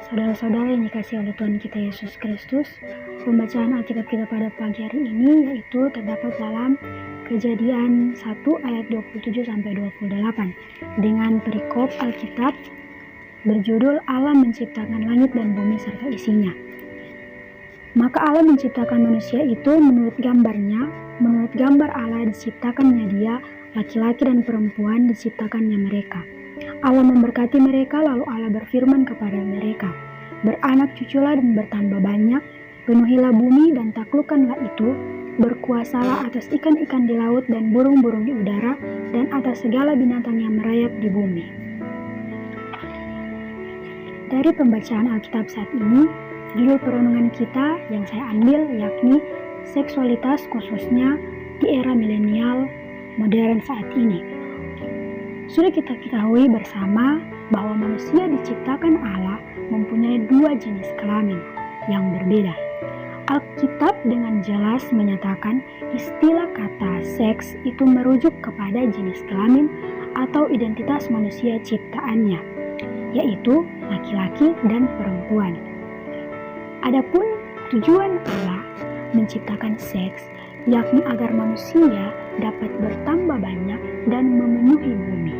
Saudara-saudara yang dikasihi oleh Tuhan kita Yesus Kristus, pembacaan Alkitab kita pada pagi hari ini yaitu terdapat dalam Kejadian 1 ayat 27 sampai 28 dengan perikop Alkitab berjudul Allah menciptakan langit dan bumi serta isinya. Maka Allah menciptakan manusia itu menurut gambarnya, menurut gambar Allah diciptakannya dia, laki-laki dan perempuan diciptakannya mereka. Allah memberkati mereka, lalu Allah berfirman kepada mereka, "Beranak cuculah dan bertambah banyak, penuhilah bumi dan taklukkanlah itu, berkuasalah atas ikan-ikan di laut dan burung-burung di udara, dan atas segala binatang yang merayap di bumi." Dari pembacaan Alkitab saat ini, judul perenungan kita yang saya ambil yakni seksualitas khususnya di era milenial modern saat ini. Sudah kita ketahui bersama bahwa manusia diciptakan Allah mempunyai dua jenis kelamin yang berbeda. Alkitab dengan jelas menyatakan istilah kata seks itu merujuk kepada jenis kelamin atau identitas manusia ciptaannya, yaitu laki-laki dan perempuan. Adapun tujuan Allah menciptakan seks yakni agar manusia dapat bertambah banyak dan memenuhi bumi.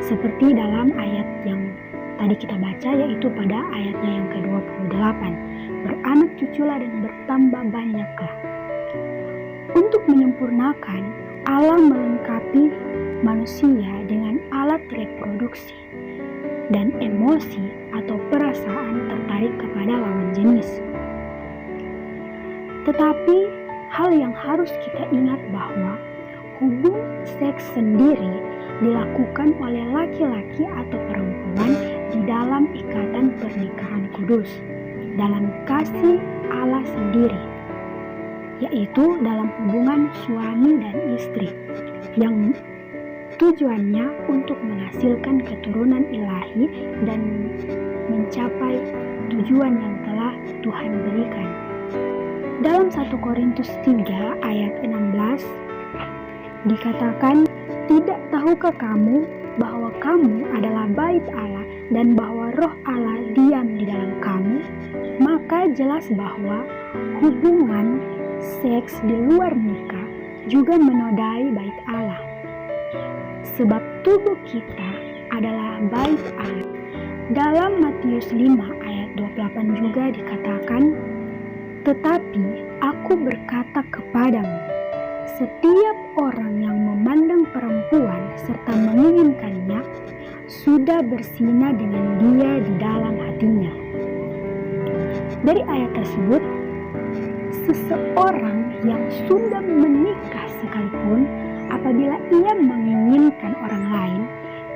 Seperti dalam ayat yang tadi kita baca, yaitu pada ayatnya yang ke-28. Beranak cuculah dan bertambah banyaklah. Untuk menyempurnakan, Allah melengkapi manusia dengan alat reproduksi dan emosi atau perasaan tertarik kepada lawan jenis. Tetapi hal yang harus kita ingat bahwa hubungan seks sendiri dilakukan oleh laki-laki atau perempuan di dalam ikatan pernikahan kudus, dalam kasih Allah sendiri, yaitu dalam hubungan suami dan istri, yang tujuannya untuk menghasilkan keturunan ilahi dan mencapai tujuan yang telah Tuhan berikan. Dalam 1 Korintus 3 ayat 16 dikatakan, "Tidak tahukah kamu bahwa kamu adalah bait Allah dan bahwa roh Allah diam di dalam kamu?" Maka jelas bahwa hubungan seks di luar nikah juga menodai bait Allah. Sebab tubuh kita adalah bait Allah. Dalam Matius 5 ayat 28 juga dikatakan, "Tetapi aku berkata kepadamu, setiap orang yang memandang perempuan serta menginginkannya, sudah berzina dengan dia di dalam hatinya." Dari ayat tersebut, seseorang yang sudah menikah sekalipun, apabila ia menginginkan orang lain,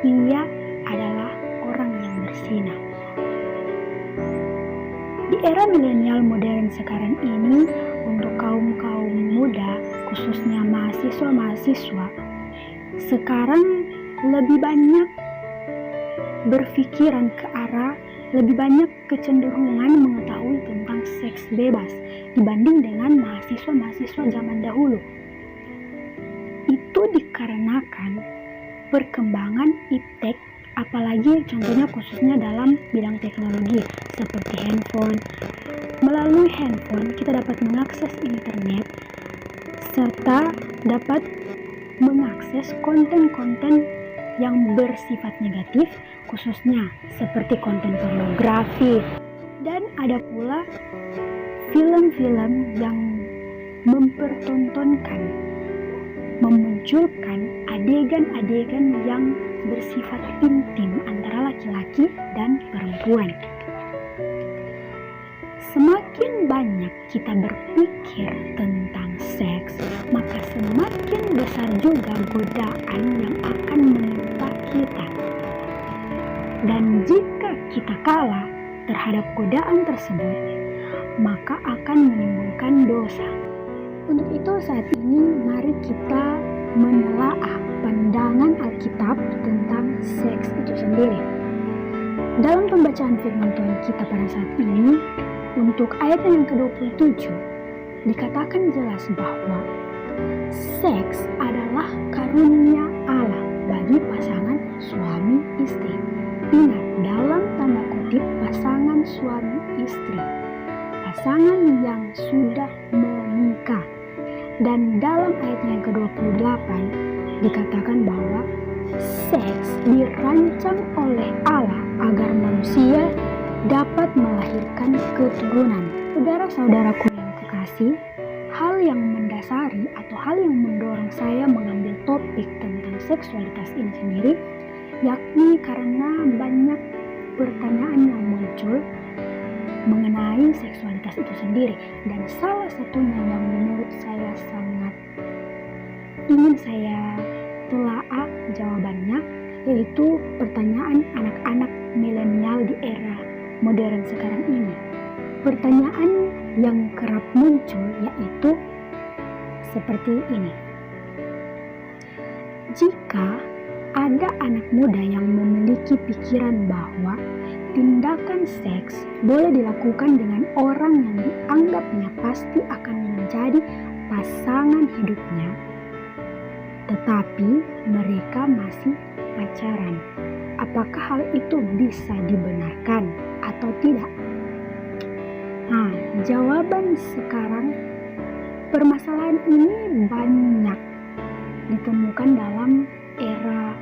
ia adalah orang yang berzina. Di era milenial modern sekarang ini, untuk kaum-kaum muda, khususnya mahasiswa-mahasiswa, sekarang lebih banyak berpikiran ke arah, lebih banyak kecenderungan mengetahui tentang seks bebas dibanding dengan mahasiswa-mahasiswa zaman dahulu. Itu dikarenakan perkembangan iptek, apalagi contohnya khususnya dalam bidang teknologi seperti handphone. Melalui handphone kita dapat mengakses internet serta dapat mengakses konten-konten yang bersifat negatif, khususnya seperti konten pornografi, dan ada pula film-film yang mempertontonkan, memunculkan adegan-adegan yang bersifat intim antara laki-laki dan perempuan. Semakin banyak kita berpikir tentang seks, maka semakin besar juga godaan yang akan menimpa kita. Dan jika kita kalah terhadap godaan tersebut, maka akan menimbulkan dosa. Untuk itu saat ini mari kita menelaah pandangan Alkitab tentang seks itu sendiri. Dalam pembacaan firman Tuhan kita pada saat ini, untuk ayat yang ke-27 dikatakan jelas bahwa seks adalah karunia Allah bagi pasangan suami istri. Ingat, dalam tanda kutip pasangan suami istri, pasangan yang sudah menikah. Dan dalam ayatnya yang ke-28 dikatakan bahwa seks dirancang oleh Allah agar manusia dapat melahirkan keturunan. Saudara-saudaraku yang kekasih, hal yang mendasari atau hal yang mendorong saya mengambil topik tentang seksualitas ini sendiri, yakni karena banyak pertanyaan yang muncul mengenai seksualitas itu sendiri. Dan salah satunya yang menurut saya sangat ingin saya telaah jawabannya, yaitu pertanyaan anak-anak milenial di era modern sekarang ini. Pertanyaan yang kerap muncul yaitu seperti ini: jika ada anak muda yang memiliki pikiran bahwa tindakan seks boleh dilakukan dengan orang yang dianggapnya pasti akan menjadi pasangan hidupnya, tetapi mereka masih pacaran, apakah hal itu bisa dibenarkan atau tidak? Jawaban sekarang, permasalahan ini banyak ditemukan dalam era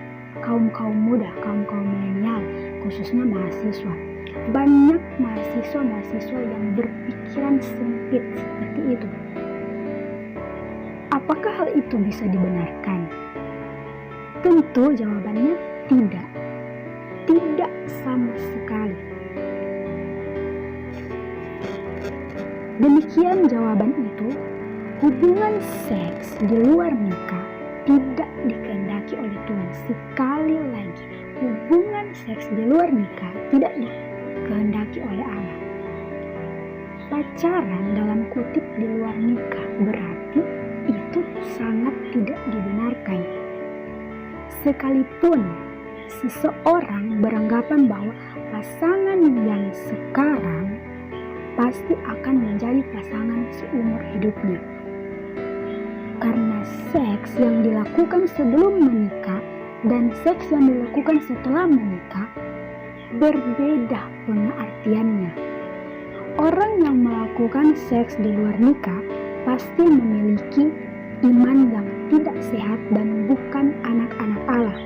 kaum muda, kaum milenial, khususnya mahasiswa. Banyak mahasiswa yang berpikiran sempit seperti itu. Apakah hal itu bisa dibenarkan? Tentu jawabannya tidak. Tidak sama sekali. Demikian jawaban itu, hubungan seks di luar nikah tidak dikehendaki oleh Tuhan. Sekali lagi, hubungan seks di luar nikah tidak dikehendaki oleh Allah. Pacaran dalam kutip di luar nikah berarti itu sangat tidak dibenarkan. Sekalipun seseorang beranggapan bahwa pasangan yang sekarang pasti akan menjadi pasangan seumur hidupnya, karena seks yang dilakukan sebelum menikah dan seks yang dilakukan setelah menikah berbeda pengertiannya. Orang yang melakukan seks di luar nikah pasti memiliki iman yang tidak sehat dan bukan anak-anak Allah.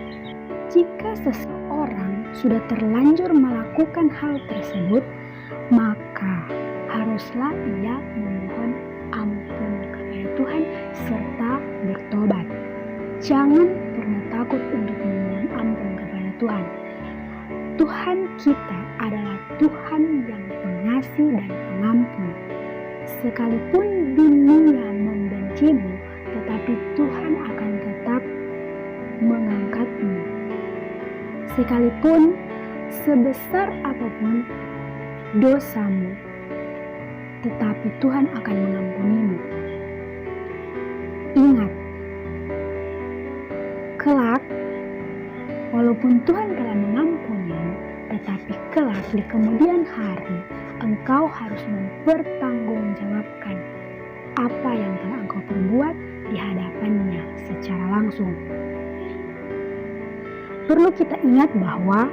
Jika seseorang sudah terlanjur melakukan hal tersebut, maka haruslah ia memohon ampun kepada Tuhan serta bertobat. Jangan pernah takut untuk memohon ampun kepada Tuhan. Tuhan kita adalah Tuhan yang pengasih dan pengampun. Sekalipun dunia membencimu, tetapi Tuhan akan tetap mengangkatmu. Sekalipun sebesar apapun dosamu, tetapi Tuhan akan mengampunimu. Ingat, kelak, walaupun Tuhan telah mengampunimu, tetapi kelak di kemudian hari, engkau harus mempertanggungjawabkan apa yang telah engkau perbuat di hadapannya secara langsung. Perlu kita ingat bahwa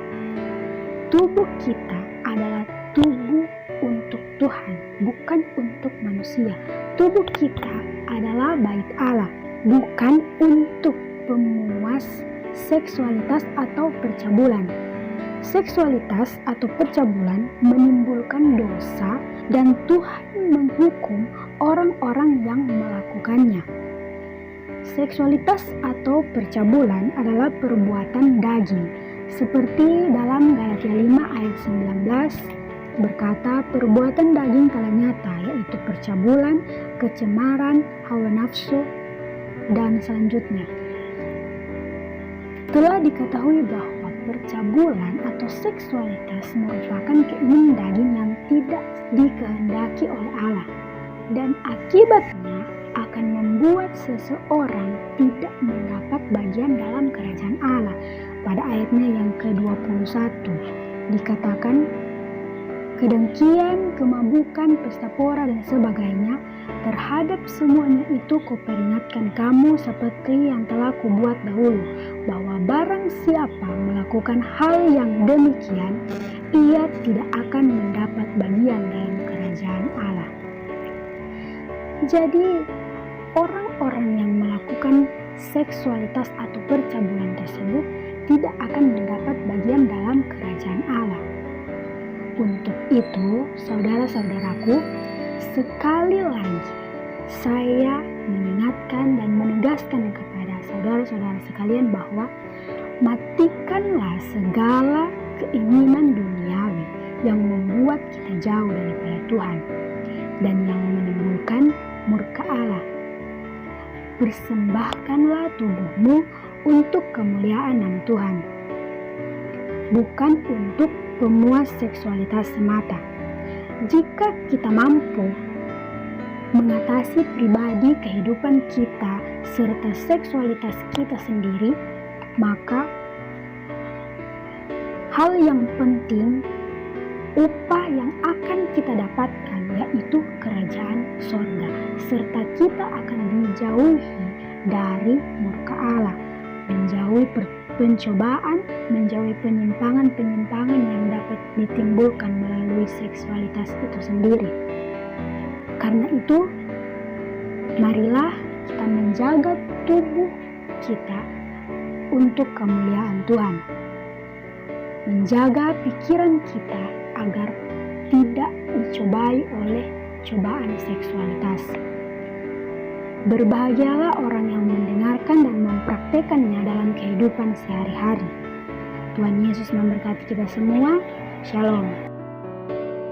tubuh kita adalah tubuh untuk Tuhan, bukan untuk manusia. Tubuh kita adalah bait Allah, bukan untuk pemuas seksualitas atau percabulan. Seksualitas atau percabulan menimbulkan dosa dan Tuhan menghukum orang-orang yang melakukannya. Seksualitas atau percabulan adalah perbuatan daging, seperti dalam Galatia 5 ayat 19 berkata, perbuatan daging telah nyata, yaitu percabulan, kecemaran, hawa nafsu, dan selanjutnya. Telah diketahui bahwa percabulan atau seksualitas merupakan keinginan daging yang tidak dikehendaki oleh Allah, dan akibatnya akan membuat seseorang tidak mendapat bagian dalam kerajaan Allah. Pada ayatnya yang ke-21 dikatakan, kedengkian, kemabukan, pesta pora, dan sebagainya, terhadap semuanya itu kuperingatkan kamu seperti yang telah kubuat dahulu, bahwa barang Barang siapa melakukan hal yang demikian, ia tidak akan mendapat bagian dalam kerajaan Allah. Jadi, orang-orang yang melakukan seksualitas atau percabulan tersebut tidak akan mendapat bagian dalam kerajaan Allah. Untuk itu, saudara-saudaraku, sekali lagi saya mengingatkan dan menegaskan kepada saudara-saudara sekalian bahwa matikanlah segala keinginan duniawi yang membuat kita jauh daripada Tuhan dan yang menimbulkan murka Allah. Persembahkanlah tubuhmu untuk kemuliaan nama Tuhan, bukan untuk pemuas seksualitas semata. Jika kita mampu mengatasi pribadi kehidupan kita serta seksualitas kita sendiri, maka hal yang penting, upah yang akan kita dapatkan yaitu kerajaan sorga, serta kita akan dijauhi dari murka Allah, menjauhi pencobaan, menjauhi penyimpangan-penyimpangan yang dapat ditimbulkan melalui seksualitas itu sendiri. Karena itu, marilah kita menjaga tubuh kita untuk kemuliaan Tuhan. Menjaga pikiran kita agar tidak dicobai oleh cobaan seksualitas. Berbahagialah orang yang mendengarkan dan mempraktekannya dalam kehidupan sehari-hari. Tuhan Yesus memberkati kita semua. Shalom.